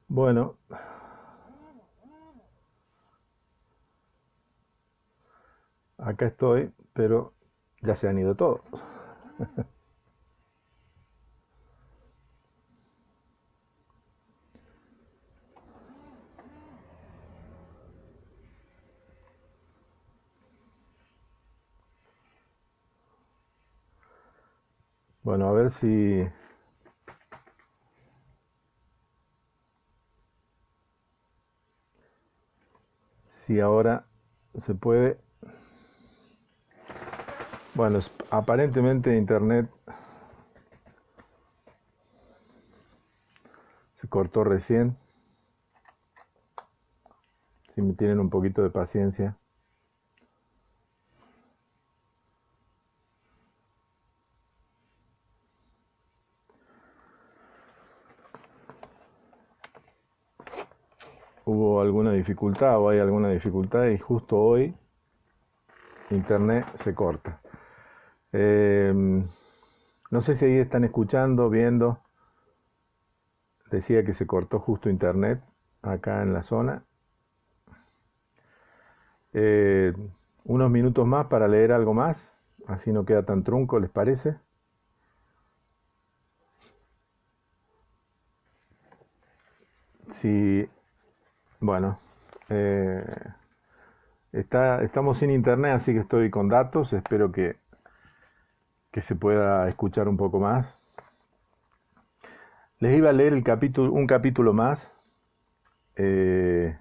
Bueno, acá estoy, pero ya se han ido todos. Bueno, a ver si ahora se puede. Bueno, aparentemente internet se cortó recién. Si me tienen un poquito de paciencia. Hubo alguna dificultad o hay alguna dificultad y justo hoy internet se corta. Eh, no sé si ahí están escuchando, viendo. Decía que se cortó justo internet acá en la zona. Eh, unos minutos más para leer algo más, así no queda tan trunco, ¿les parece? Sí, bueno, eh, estamos sin internet, así que estoy con datos, espero que se pueda escuchar un poco más. Les iba a leer un capítulo más, eh,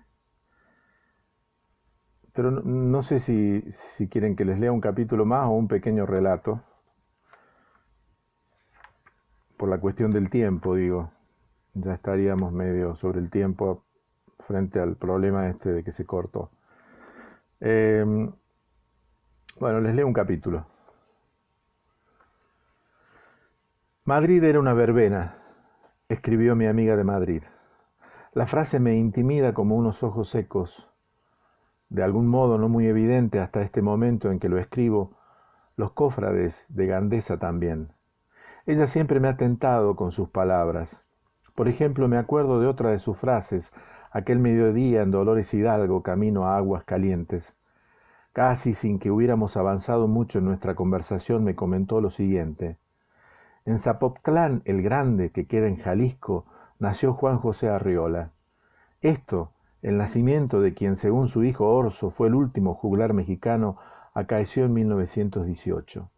pero no sé si quieren que les lea un capítulo más o un pequeño relato, por la cuestión del tiempo, digo. Ya estaríamos medio sobre el tiempo frente al problema este de que se cortó. Eh, bueno, les leo un capítulo. Madrid era una verbena, escribió mi amiga de Madrid. La frase me intimida como unos ojos secos. De algún modo no muy evidente hasta este momento en que lo escribo, los cofrades de Gandesa también. Ella siempre me ha tentado con sus palabras. Por ejemplo, me acuerdo de otra de sus frases, aquel mediodía en Dolores Hidalgo, camino a Aguas Calientes. Casi sin que hubiéramos avanzado mucho en nuestra conversación, me comentó lo siguiente. En Zapotlán el Grande, que queda en Jalisco, nació Juan José Arriola. Esto, el nacimiento de quien según su hijo Orso fue el último juglar mexicano, acaeció en 1918.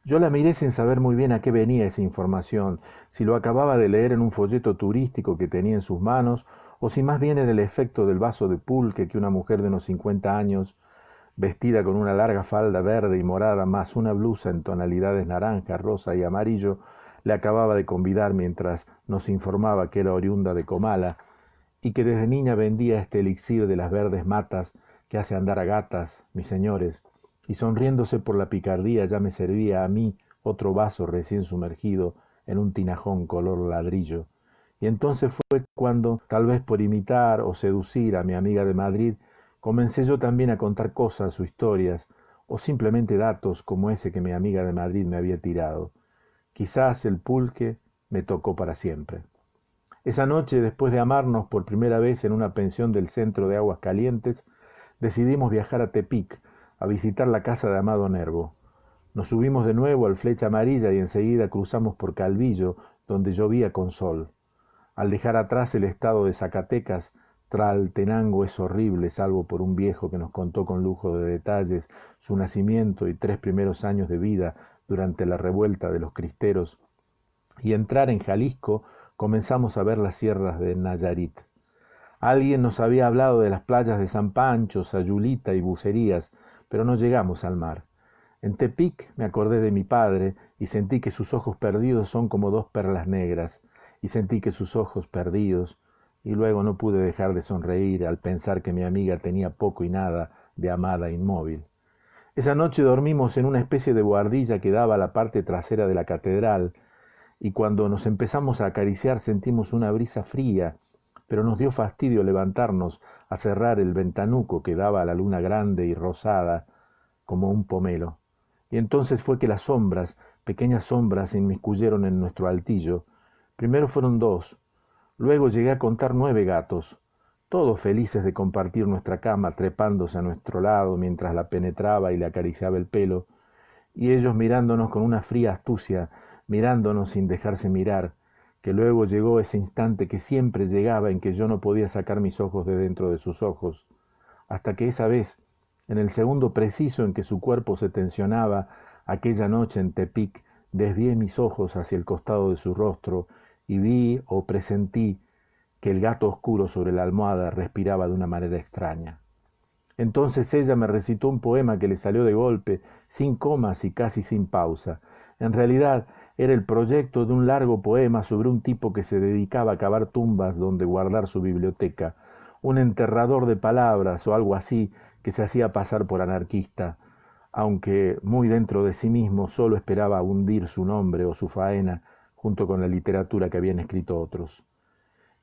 Yo la miré sin saber muy bien a qué venía esa información, si lo acababa de leer en un folleto turístico que tenía en sus manos, o si más bien era el efecto del vaso de pulque que una mujer de unos 50 años, vestida con una larga falda verde y morada, más una blusa en tonalidades naranja, rosa y amarillo, le acababa de convidar mientras nos informaba que era oriunda de Comala y que desde niña vendía este elixir de las verdes matas que hace andar a gatas, mis señores, y sonriéndose por la picardía ya me servía a mí otro vaso recién sumergido en un tinajón color ladrillo. Y entonces fue cuando, tal vez por imitar o seducir a mi amiga de Madrid, comencé yo también a contar cosas o historias, o simplemente datos como ese que mi amiga de Madrid me había tirado. Quizás el pulque me tocó para siempre. Esa noche, después de amarnos por primera vez en una pensión del centro de Aguas Calientes, decidimos viajar a Tepic, a visitar la casa de Amado Nervo. Nos subimos de nuevo al Flecha Amarilla y enseguida cruzamos por Calvillo, donde llovía con sol. Al dejar atrás el estado de Zacatecas, Traltenango es horrible, salvo por un viejo que nos contó con lujo de detalles su nacimiento y 3 primeros años de vida durante la revuelta de los cristeros, y entrar en Jalisco comenzamos a ver las sierras de Nayarit. Alguien nos había hablado de las playas de San Pancho, Sayulita y Bucerías, pero no llegamos al mar. En Tepic me acordé de mi padre y sentí que sus ojos perdidos son como dos perlas negras, y sentí que sus ojos perdidos, y luego no pude dejar de sonreír al pensar que mi amiga tenía poco y nada de amada inmóvil. Esa noche dormimos en una especie de buhardilla que daba a la parte trasera de la catedral, y cuando nos empezamos a acariciar sentimos una brisa fría, pero nos dio fastidio levantarnos a cerrar el ventanuco que daba a la luna grande y rosada como un pomelo. Y entonces fue que las sombras, pequeñas sombras, se inmiscuyeron en nuestro altillo. Primero fueron dos, Luego llegué a contar 9 gatos, todos felices de compartir nuestra cama, trepándose a nuestro lado mientras la penetraba y le acariciaba el pelo, y ellos mirándonos con una fría astucia, mirándonos sin dejarse mirar, que luego llegó ese instante que siempre llegaba en que yo no podía sacar mis ojos de dentro de sus ojos, hasta que esa vez, en el segundo preciso en que su cuerpo se tensionaba, aquella noche en Tepic, desvié mis ojos hacia el costado de su rostro y vi o presentí que el gato oscuro sobre la almohada respiraba de una manera extraña. Entonces ella me recitó un poema que le salió de golpe, sin comas y casi sin pausa. En realidad era el proyecto de un largo poema sobre un tipo que se dedicaba a cavar tumbas donde guardar su biblioteca, un enterrador de palabras o algo así que se hacía pasar por anarquista, aunque muy dentro de sí mismo solo esperaba hundir su nombre o su faena junto con la literatura que habían escrito otros.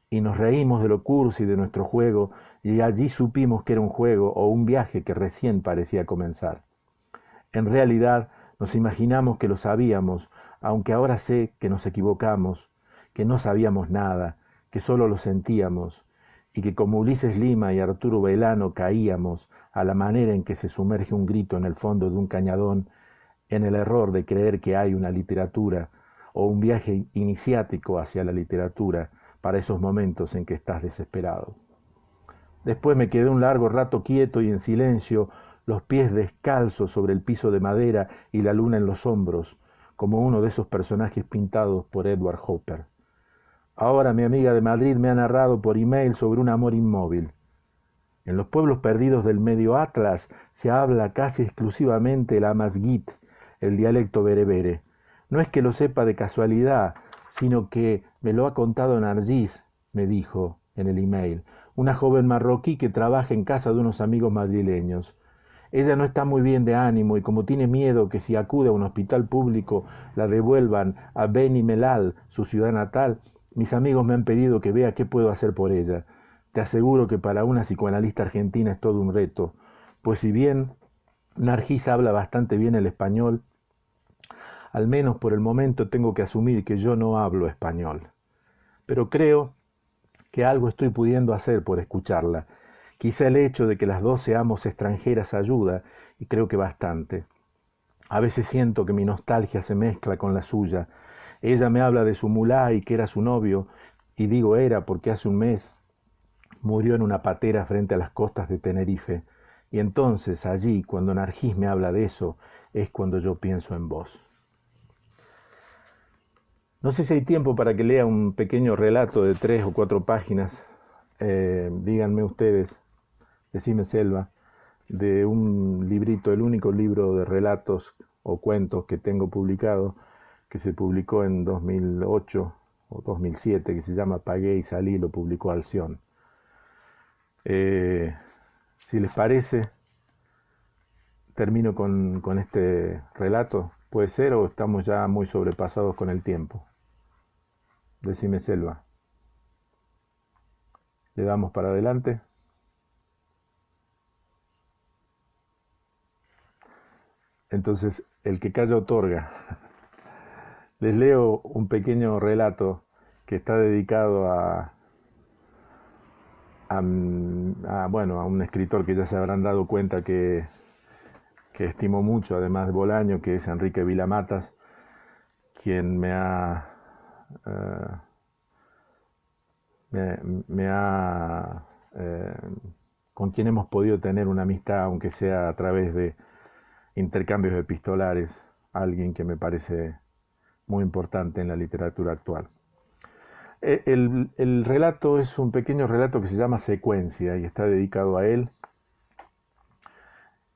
Y nos reímos de lo cursi de nuestro juego, y allí supimos que era un juego o un viaje que recién parecía comenzar. En realidad nos imaginamos que lo sabíamos, aunque ahora sé que nos equivocamos, que no sabíamos nada, que solo lo sentíamos, y que como Ulises Lima y Arturo Belano caíamos a la manera en que se sumerge un grito en el fondo de un cañadón, en el error de creer que hay una literatura o un viaje iniciático hacia la literatura para esos momentos en que estás desesperado. Después me quedé un largo rato quieto y en silencio, los pies descalzos sobre el piso de madera y la luna en los hombros, como uno de esos personajes pintados por Edward Hopper. Ahora mi amiga de Madrid me ha narrado por email sobre un amor inmóvil. En los pueblos perdidos del medio Atlas se habla casi exclusivamente el amazigh, el dialecto berebere. No es que lo sepa de casualidad, sino que me lo ha contado Nargis, me dijo en el email, una joven marroquí que trabaja en casa de unos amigos madrileños. Ella no está muy bien de ánimo y como tiene miedo que si acude a un hospital público la devuelvan a Beni Mellal, su ciudad natal, mis amigos me han pedido que vea qué puedo hacer por ella. Te aseguro que para una psicoanalista argentina es todo un reto, pues si bien Nargis habla bastante bien el español, al menos por el momento tengo que asumir que yo no hablo español. Pero creo que algo estoy pudiendo hacer por escucharla. Quizá el hecho de que las dos seamos extranjeras ayuda, y creo que bastante. A veces siento que mi nostalgia se mezcla con la suya. Ella me habla de su mulá y que era su novio, y digo era porque hace un mes murió en una patera frente a las costas de Tenerife. Y entonces allí, cuando Nargis me habla de eso, es cuando yo pienso en vos. No sé si hay tiempo para que lea un pequeño relato de 3 o 4 páginas. Díganme ustedes, decime Selva, de un librito, el único libro de relatos o cuentos que tengo publicado, que se publicó en 2008 o 2007, que se llama Pagué y salí, lo publicó Alción. Si les parece, termino con este relato. ¿Puede ser o estamos ya muy sobrepasados con el tiempo? Decime Selva. ¿Le damos para adelante? Entonces, el que calla otorga. Les leo un pequeño relato que está dedicado bueno, a un escritor que ya se habrán dado cuenta que estimo mucho, además de Bolaño, que es Enrique Vilamatas, quien eh, me, me ha, con quien hemos podido tener una amistad, aunque sea a través de intercambios epistolares, alguien que me parece muy importante en la literatura actual. El relato es un pequeño relato que se llama Secuencia y está dedicado a él.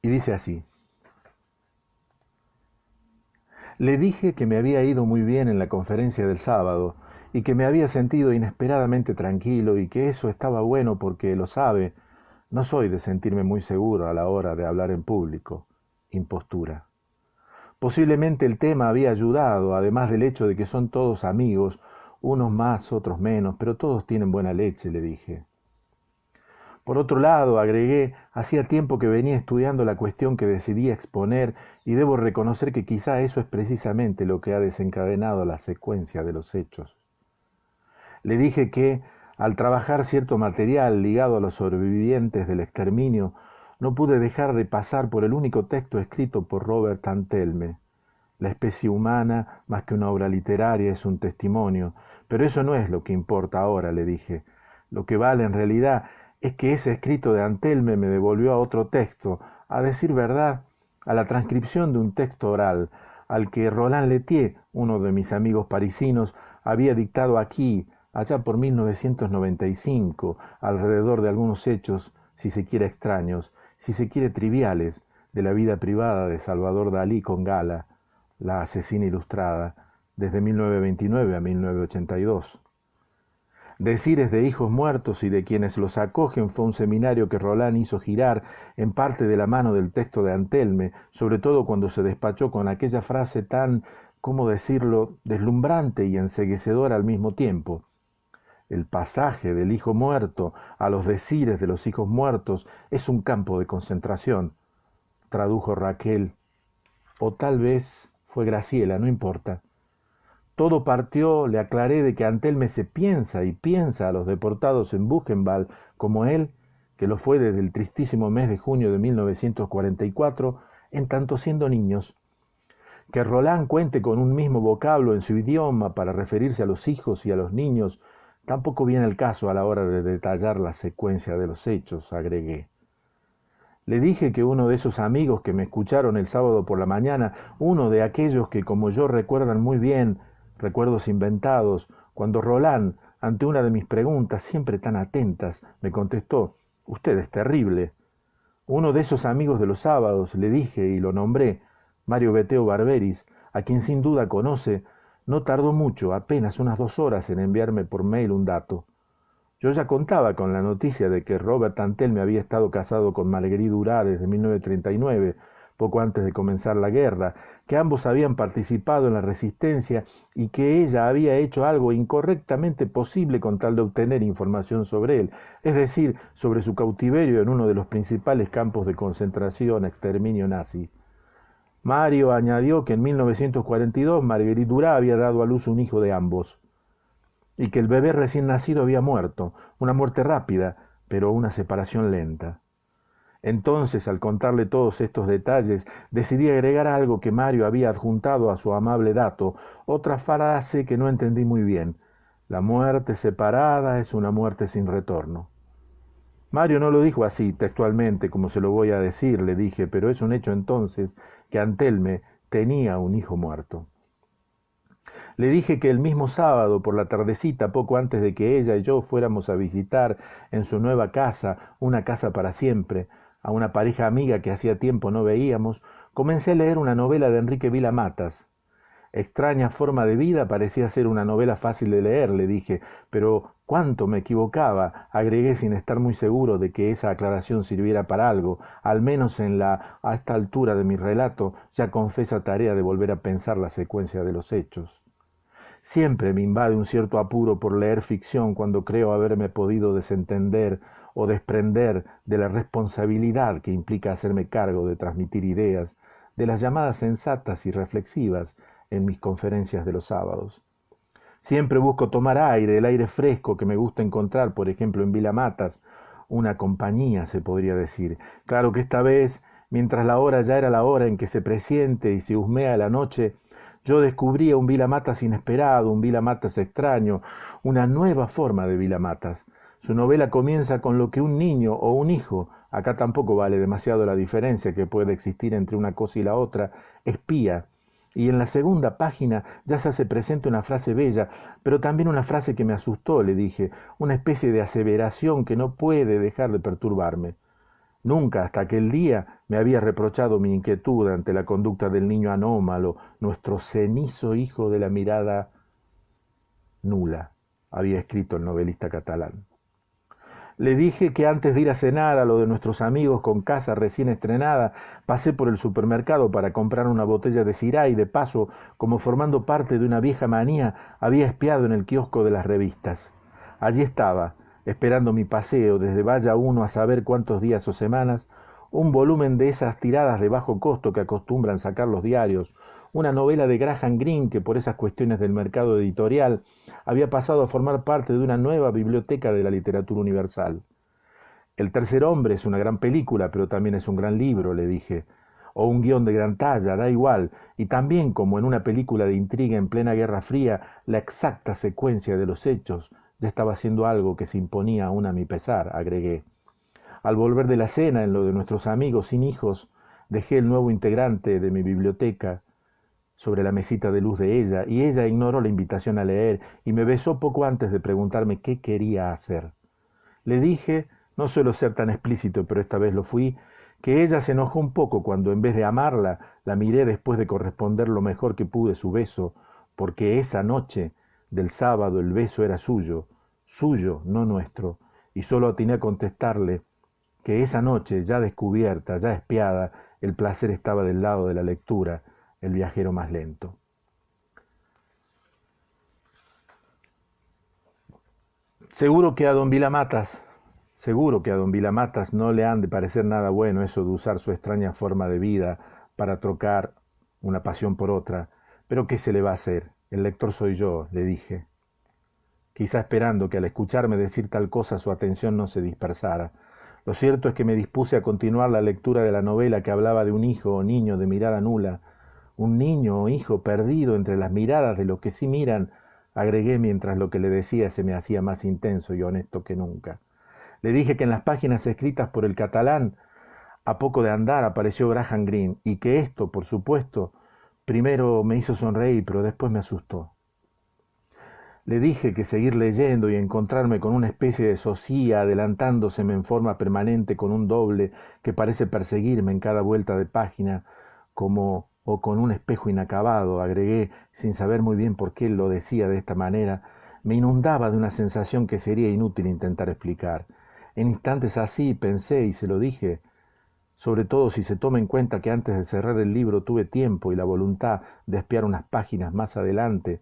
Y dice así: le dije que me había ido muy bien en la conferencia del sábado y que me había sentido inesperadamente tranquilo y que eso estaba bueno porque, lo sabe, no soy de sentirme muy seguro a la hora de hablar en público. Impostura. Posiblemente el tema había ayudado, además del hecho de que son todos amigos, unos más, otros menos, pero todos tienen buena leche, le dije. Por otro lado, agregué, hacía tiempo que venía estudiando la cuestión que decidí exponer y debo reconocer que quizá eso es precisamente lo que ha desencadenado la secuencia de los hechos. Le dije que, al trabajar cierto material ligado a los sobrevivientes del exterminio, no pude dejar de pasar por el único texto escrito por Robert Antelme. La especie humana, más que una obra literaria, es un testimonio, pero eso no es lo que importa ahora, le dije. Lo que vale en realidad es que ese escrito de Antelme me devolvió a otro texto, a decir verdad, a la transcripción de un texto oral, al que Roland Lettier, uno de mis amigos parisinos, había dictado aquí, allá por 1995, alrededor de algunos hechos, si se quiere extraños, si se quiere triviales, de la vida privada de Salvador Dalí con Gala, la asesina ilustrada, desde 1929 a 1982. Decires de hijos muertos y de quienes los acogen fue un seminario que Roland hizo girar en parte de la mano del texto de Antelme, sobre todo cuando se despachó con aquella frase tan, ¿cómo decirlo?, deslumbrante y enceguecedora al mismo tiempo. El pasaje del hijo muerto a los decires de los hijos muertos es un campo de concentración, tradujo Raquel, o tal vez fue Graciela, no importa. Todo partió, le aclaré, de que Antelme se piensa y piensa a los deportados en Buchenwald como él, que lo fue desde el tristísimo mes de junio de 1944, en tanto siendo niños. Que Roland cuente con un mismo vocablo en su idioma para referirse a los hijos y a los niños tampoco viene al caso a la hora de detallar la secuencia de los hechos, agregué. Le dije que uno de esos amigos que me escucharon el sábado por la mañana, uno de aquellos que como yo recuerdan muy bien, recuerdos inventados, cuando Roland, ante una de mis preguntas, siempre tan atentas, me contestó, «Usted es terrible». Uno de esos amigos de los sábados, le dije y lo nombré, Mario Beteo Barberis, a quien sin duda conoce, no tardó mucho, apenas unas 2 horas, en enviarme por mail un dato. Yo ya contaba con la noticia de que Robert Antelme había estado casado con Marguerite Duras desde 1939, poco antes de comenzar la guerra, que ambos habían participado en la resistencia y que ella había hecho algo incorrectamente posible con tal de obtener información sobre él, es decir, sobre su cautiverio en uno de los principales campos de concentración, exterminio nazi. Mario añadió que en 1942 Marguerite Duras había dado a luz un hijo de ambos y que el bebé recién nacido había muerto, una muerte rápida, pero una separación lenta. Entonces, al contarle todos estos detalles, decidí agregar algo que Mario había adjuntado a su amable dato, otra frase que no entendí muy bien. La muerte separada es una muerte sin retorno. Mario no lo dijo así, textualmente, como se lo voy a decir, le dije, pero es un hecho entonces que Antelme tenía un hijo muerto. Le dije que el mismo sábado, por la tardecita, poco antes de que ella y yo fuéramos a visitar en su nueva casa, una casa para siempre, a una pareja amiga que hacía tiempo no veíamos, comencé a leer una novela de Enrique Vila Matas. Extraña forma de vida, parecía ser una novela fácil de leer, le dije, pero cuánto me equivocaba, agregué sin estar muy seguro de que esa aclaración sirviera para algo, al menos a esta altura de mi relato, ya confesa tarea de volver a pensar la secuencia de los hechos. Siempre me invade un cierto apuro por leer ficción cuando creo haberme podido desentender o desprender de la responsabilidad que implica hacerme cargo de transmitir ideas, de las llamadas sensatas y reflexivas en mis conferencias de los sábados. Siempre busco tomar aire, el aire fresco que me gusta encontrar, por ejemplo, en Vila Matas, una compañía, se podría decir. Claro que esta vez, mientras la hora ya era la hora en que se presiente y se husmea la noche, yo descubría un Vila Matas inesperado, un Vila Matas extraño, una nueva forma de Vila Matas. Su novela comienza con lo que un niño o un hijo, acá tampoco vale demasiado la diferencia que puede existir entre una cosa y la otra, espía. Y en la segunda página ya se hace presente una frase bella, pero también una frase que me asustó, le dije, una especie de aseveración que no puede dejar de perturbarme. Nunca hasta aquel día me había reprochado mi inquietud ante la conducta del niño anómalo, nuestro cenizo hijo de la mirada nula, había escrito el novelista catalán. Le dije que antes de ir a cenar a lo de nuestros amigos con casa recién estrenada, pasé por el supermercado para comprar una botella de Syrah y de paso, como formando parte de una vieja manía, había espiado en el kiosco de las revistas. Allí estaba, esperando mi paseo desde vaya uno a saber cuántos días o semanas, un volumen de esas tiradas de bajo costo que acostumbran sacar los diarios, una novela de Graham Greene que por esas cuestiones del mercado editorial había pasado a formar parte de una nueva biblioteca de la literatura universal. El tercer hombre es una gran película, pero también es un gran libro, le dije, o un guión de gran talla, da igual, y también como en una película de intriga en plena Guerra Fría, la exacta secuencia de los hechos ya estaba siendo algo que se imponía aún a mi pesar, agregué. Al volver de la cena, en lo de nuestros amigos sin hijos, dejé el nuevo integrante de mi biblioteca sobre la mesita de luz de ella, y ella ignoró la invitación a leer y me besó poco antes de preguntarme qué quería hacer. Le dije, no suelo ser tan explícito, pero esta vez lo fui, que ella se enojó un poco cuando en vez de amarla, la miré después de corresponder lo mejor que pude su beso, porque esa noche del sábado el beso era suyo, no nuestro, y solo atiné a contestarle que esa noche, ya descubierta, ya espiada, el placer estaba del lado de la lectura, el viajero más lento. Seguro que a don Vilamatas, seguro que a don Vilamatas no le han de parecer nada bueno eso de usar su extraña forma de vida para trocar una pasión por otra, pero ¿qué se le va a hacer? El lector soy yo, le dije, quizá esperando que al escucharme decir tal cosa su atención no se dispersara. Lo cierto es que me dispuse a continuar la lectura de la novela que hablaba de un hijo o niño de mirada nula, un niño o hijo perdido entre las miradas de los que sí miran, agregué mientras lo que le decía se me hacía más intenso y honesto que nunca. Le dije que en las páginas escritas por el catalán, a poco de andar apareció Graham Greene, y que esto, por supuesto, primero me hizo sonreír, pero después me asustó. Le dije que seguir leyendo y encontrarme con una especie de socia adelantándoseme en forma permanente con un doble que parece perseguirme en cada vuelta de página, como o con un espejo inacabado, agregué, sin saber muy bien por qué lo decía de esta manera, me inundaba de una sensación que sería inútil intentar explicar. En instantes así pensé y se lo dije, sobre todo si se toma en cuenta que antes de cerrar el libro tuve tiempo y la voluntad de espiar unas páginas más adelante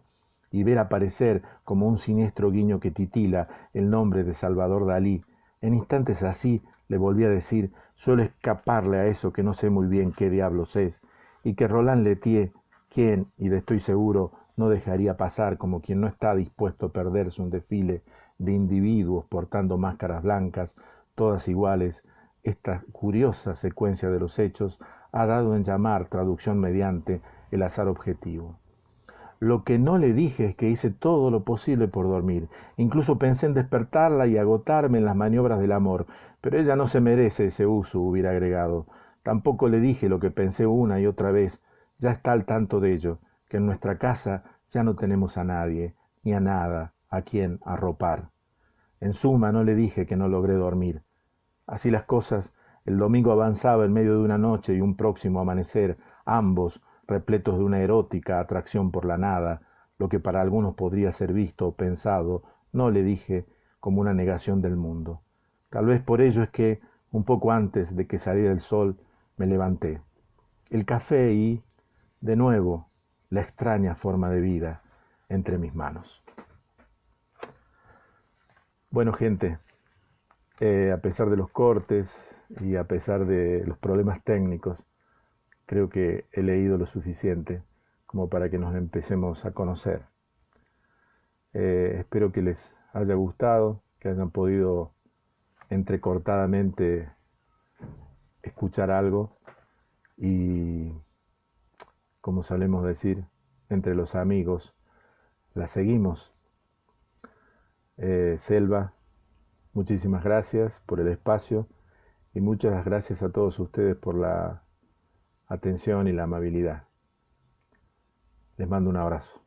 y ver aparecer como un siniestro guiño que titila el nombre de Salvador Dalí. En instantes así le volví a decir, suelo escaparle a eso que no sé muy bien qué diablos es, y que Roland Lettier, quien, y de estoy seguro, no dejaría pasar como quien no está dispuesto a perderse un desfile de individuos portando máscaras blancas, todas iguales, esta curiosa secuencia de los hechos ha dado en llamar traducción mediante el azar objetivo. Lo que no le dije es que hice todo lo posible por dormir. Incluso pensé en despertarla y agotarme en las maniobras del amor, pero ella no se merece ese uso, hubiera agregado. Tampoco le dije lo que pensé una y otra vez, ya está al tanto de ello, que en nuestra casa ya no tenemos a nadie, ni a nada, a quien arropar. En suma, no le dije que no logré dormir. Así las cosas, el domingo avanzaba en medio de una noche y un próximo amanecer, ambos repletos de una erótica atracción por la nada, lo que para algunos podría ser visto o pensado, no le dije, como una negación del mundo. Tal vez por ello es que, un poco antes de que saliera el sol, me levanté. El café y, de nuevo, la extraña forma de vida entre mis manos. Bueno, gente, a pesar de los cortes y a pesar de los problemas técnicos, creo que he leído lo suficiente como para que nos empecemos a conocer. Espero que les haya gustado, que hayan podido entrecortadamente escuchar algo y, como solemos decir, entre los amigos, la seguimos. Selva, muchísimas gracias por el espacio y muchas gracias a todos ustedes por la atención y la amabilidad. Les mando un abrazo.